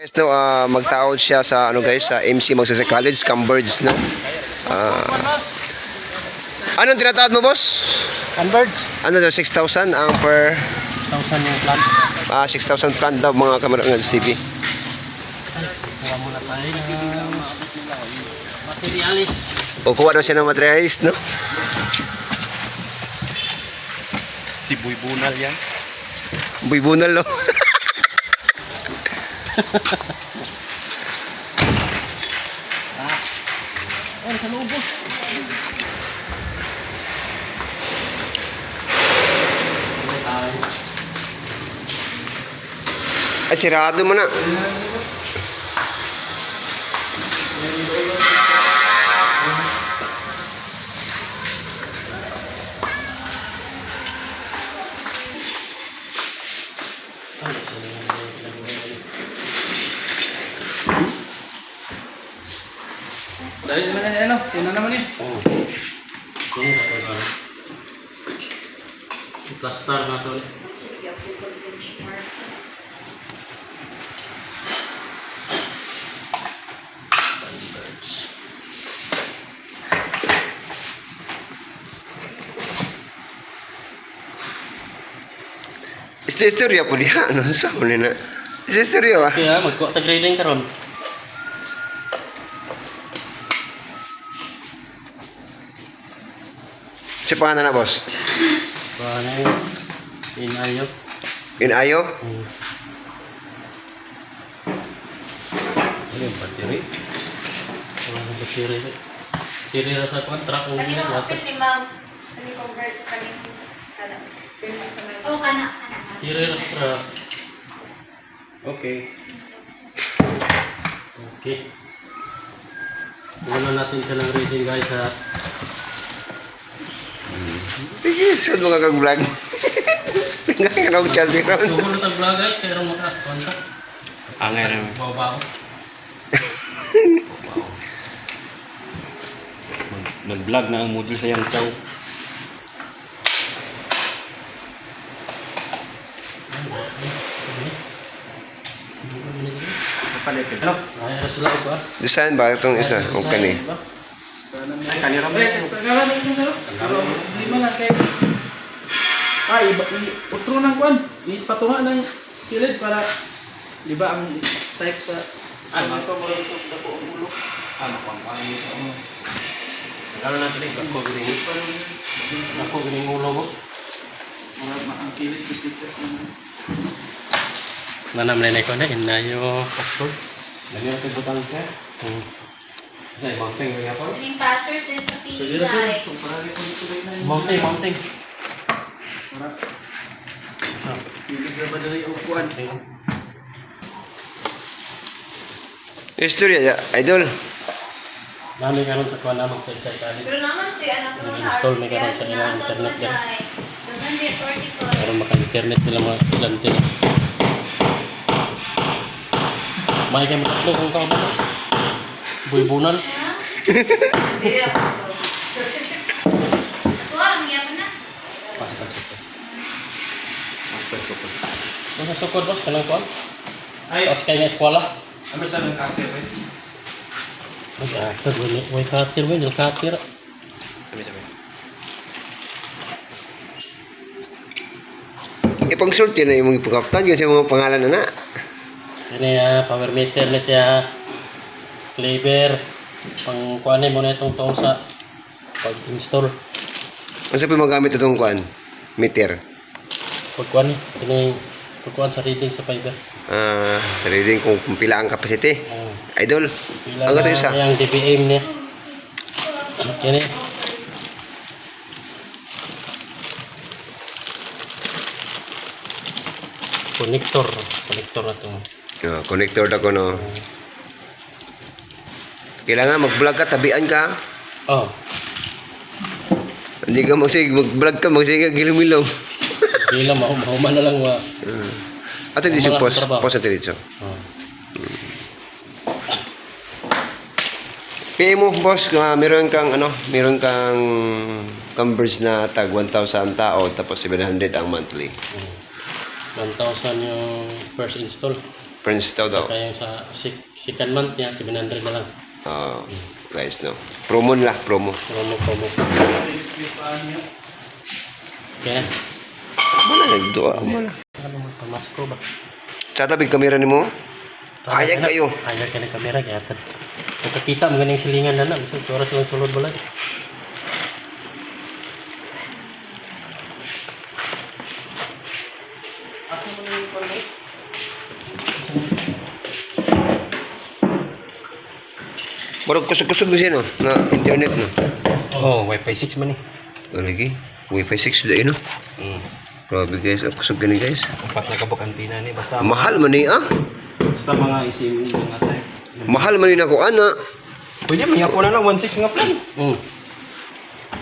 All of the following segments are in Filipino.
Guys, no, magtaod siya sa ano guys sa MC Magsaysay College, Cambridge, no. Anong tinatawad mo, boss? Converge. Ano daw 6,000 ang per 6,000 yung plan. 6,000 plan daw mga kamera ng TV. Kuha muna tayo ng materialis. O kuha daw siya ng materialis, no. Si Boy Bunal yan. Buy-bunal, no. Ay, sa loob. Ay, sirado mo na. Dahil naman yan, ano? Tingnan naman yun. Oo. Ini na ito. Plaster na ito. Istorya po diha, ano sa na. Istorya ba? Kaya magkuha ta grading karon. Siya pangalan na, boss? Paano yun? Inayo. Inayo? Ano yung battery? Ano battery? Battery na sa contract ng Kanina ginagawa. open ni ma'am. Kani convert kani kana. Pwede sa may. Oh, kana. Battery na sa... Okay. Okay. Wala natin siya ng reading guys ha. Saan mga kag-vlog? Ngayon ako chat din ron. Sugo na tag-vlog guys, kaya rin makakontak. Angay rin. Bawa-bawa. Nag-vlog na ang module sa yang chow. Ano? Ay, sila ko ba? Design ba itong isa? O kani? Ay, kanira mo. Pagkala din yung pero di man lang kayo. Utro ng kwan. Ipatunga ng kilid para di ba ang type sa Ano ito mo rin ito? Dapo ang ulo. Ano pang mo sa ulo? Ano natin yung ako gini? Ako gining ulo boss. para ang kilid tipitas ng Nanam na ko na inayo Oxford. Ganyan ito butang siya. Ay, mountain nga po. Yung passers din sa Pwede na sir. PI. So para rin po dito rin na Mountain. para kilid na ba dali ang kuwan. Istorya ya, idol. Nami karon sa kuan namang sa isa tali. Pero naman si anak ko Nag-install may karon sa ilang internet yan. Naman di vertical. Para maka-internet nila mga estudyante. May kay matatlo kung kaon ba? Buy-bunan. Hindi ako. Tuwa lang yaman na. Pasok. Ano sa sukod boss kanang kuan? Ay, Tapos kay nga eskwela. ano sa ng kafe eh? Mag-actor may cutter mo, yung cutter. Sabi. Ipag-sulti na yung mga ipagkaptan kasi mga pangalan na na. Ini power meter na siya. Clever. Pang kuan mo na itong tong sa pag-install. Ano sa magamit itong kuan? Meter. Pag kuan ini pag sa reading sa fiber. Reading kung pila ang capacity. Idol. Pila Ang ito na isa. yung DPM niya. Kini. Connector na to. Connector na ko no. Kailangan mag-vlog ka, tabian ka. Oh, Hindi ka mag-vlog ka, magsige gilom-ilom. pila mahuman na lang wa. Ato hindi siya Mga post trabaho. natin dito. Oh. PM mo, boss, meron kang Cambridge na tag 1,000 tao tapos 700 ang monthly. 1,000 yung first install. Prince daw daw. Saka yung sa second month niya, 700 na lang. Guys, no. Promo nila, promo. Promo. Slipaan niya. Okay na. Mana nagduwa, mana. Ano mo, pamasko ba? Sa tabing kamera ni mo. Hayag kayo. Hayag ka ng kamera, kaya nakakita mo ganang silingan na na. Gusto oras lang sulod balay. Asa mo na yung pala? Barog kusog-kusog mo siya, no? Na internet, no? Oh, Wi-Fi 6 man eh. Ano lagi? Wi-Fi 6 dahil, no? Grabe guys, kusog gani guys. 4 na kabuk antina ni basta Mahal man ni, ah? basta mga isim ni nga tayo. Mahal man ni ako, ana. Pwede may ako na lang 1.6 nga plan.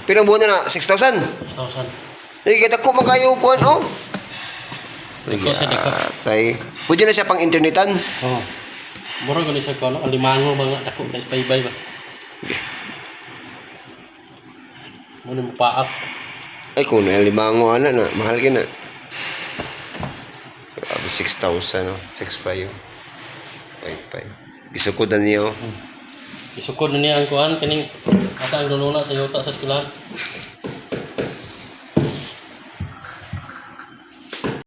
Pero buwan na na, 6,000. 6,000. Nagkita ko makayo kuhan, oh. Dako sa dako. Tay. Pwede na siya pang internetan. Oh. Mura ko ni sa kono, alimango ba nga dako guys, bye-bye ba. Muna mo paak. Ay, kung na limango, ana na. Mahal ka na. Grabe, 6,000, oh. 6,500. Wi-Fi. Gisukod na niya, oh. Isukod na niya ang kuhan kaning ata ang lununa sa yuta sa eskwelahan.